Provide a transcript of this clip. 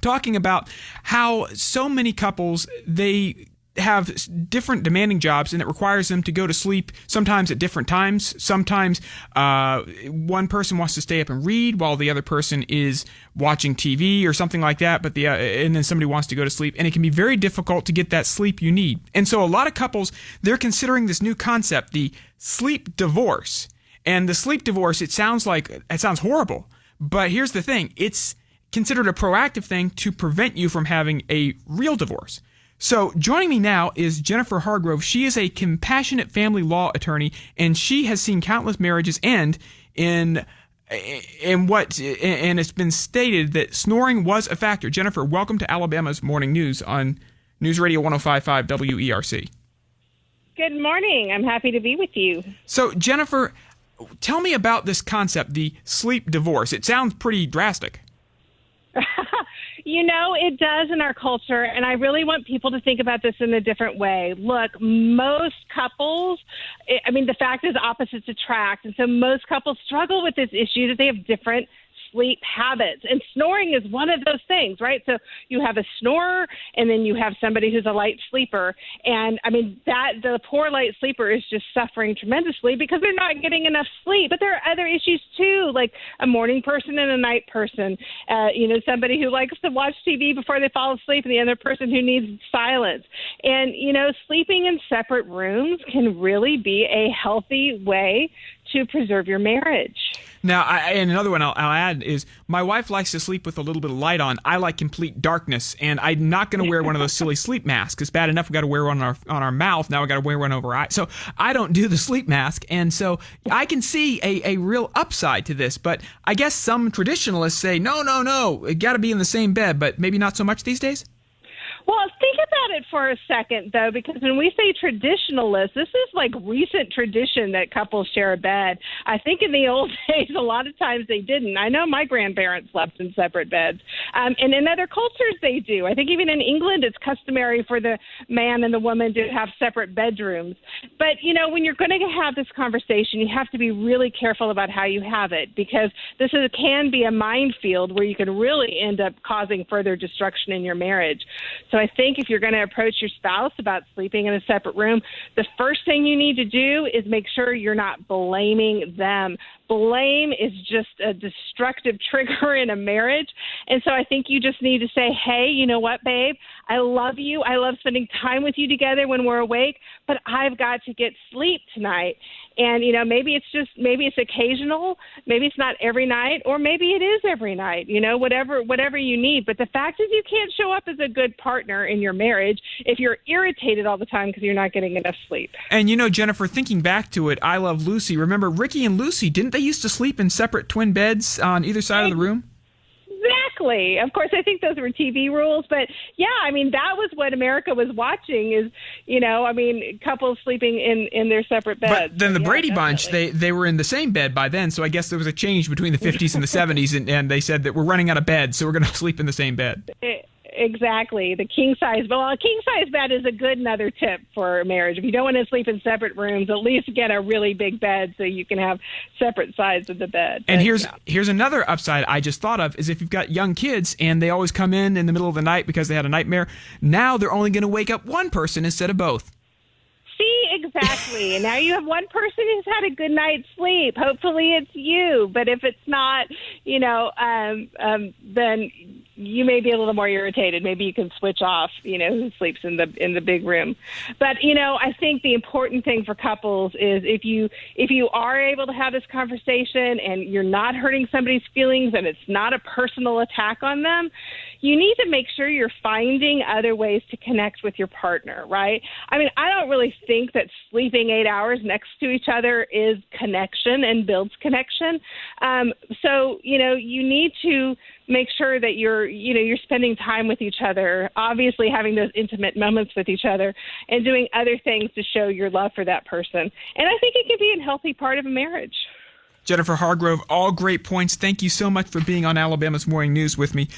talking about how so many couples, they have different demanding jobs, and it requires them to go to sleep sometimes at different times. Sometimes one person wants to stay up and read while the other person is watching TV or something like that, and then somebody wants to go to sleep, and it can be very difficult to get that sleep you need. And so a lot of couples, they're considering this new concept, the sleep divorce. And the sleep divorce, it sounds horrible, but here's the thing. It's considered a proactive thing to prevent you from having a real divorce. So joining me now is Jennifer Hargrave. She is a compassionate family law attorney, and she has seen countless marriages end and it's been stated that snoring was a factor. Jennifer, welcome to Alabama's Morning News on News Radio 105.5 WERC. Good morning. I'm happy to be with you. So Jennifer, tell me about this concept, the sleep divorce. It sounds pretty drastic. It does in our culture, and I really want people to think about this in a different way. Look, most couples, the fact is opposites attract, and so most couples struggle with this issue that they have different sleep habits, and snoring is one of those things, right? So you have a snorer, and then you have somebody who's a light sleeper, and the poor light sleeper is just suffering tremendously because they're not getting enough sleep. But there are other issues too, like a morning person and a night person. Somebody who likes to watch TV before they fall asleep, and the other person who needs silence. And sleeping in separate rooms can really be a healthy way to preserve your marriage. Now, and another one I'll add is my wife likes to sleep with a little bit of light on. I like complete darkness, and I'm not going to wear one of those silly sleep masks. It's bad enough we got to wear one on our mouth. Now we got to wear one over our eyes. So I don't do the sleep mask, and so I can see a real upside to this. But I guess some traditionalists say, no, it got to be in the same bed, but maybe not so much these days? Well, think about it for a second, though, because when we say traditionalist, this is like recent tradition that couples share a bed. I think in the old days, a lot of times they didn't. I know my grandparents slept in separate beds. And in other cultures, they do. I think even in England, it's customary for the man and the woman to have separate bedrooms. But, when you're going to have this conversation, you have to be really careful about how you have it, because can be a minefield where you can really end up causing further destruction in your marriage. So I think if you're going to approach your spouse about sleeping in a separate room, the first thing you need to do is make sure you're not blaming them. Blame is just a destructive trigger in a marriage. And so I think you just need to say, hey, you know what, babe? I love you. I love spending time with you together when we're awake, but I've got to get sleep tonight. And, maybe it's occasional, maybe it's not every night, or maybe it is every night, whatever you need. But the fact is you can't show up as a good partner in your marriage if you're irritated all the time because you're not getting enough sleep. And, Jennifer, thinking back to it, I Love Lucy. Remember Ricky and Lucy, didn't they used to sleep in separate twin beds on either side of the room? Exactly. Of course, I think those were TV rules, but yeah, that was what America was watching is, couples sleeping in their separate beds. But then the Brady Bunch, they were in the same bed by then, so I guess there was a change between the 50s and the 70s, and they said that we're running out of beds, so we're going to sleep in the same bed. Exactly. The king size. Well, a king size bed is a good another tip for marriage. If you don't want to sleep in separate rooms, at least get a really big bed so you can have separate sides of the bed. And here's another upside I just thought of is if you've got young kids and they always come in the middle of the night because they had a nightmare, now they're only going to wake up one person instead of both. See, exactly. And now you have one person who's had a good night's sleep. Hopefully it's you. But if it's not, then you may be a little more irritated. Maybe you can switch off, who sleeps in the big room. But, I think the important thing for couples is if you are able to have this conversation and you're not hurting somebody's feelings and it's not a personal attack on them, you need to make sure you're finding other ways to connect with your partner, right? I don't really think that sleeping 8 hours next to each other is connection and builds connection. So, you need to make sure that you're spending time with each other, obviously having those intimate moments with each other and doing other things to show your love for that person. And I think it can be a healthy part of a marriage. Jennifer Hargrave, all great points. Thank you so much for being on Alabama's Morning News with me.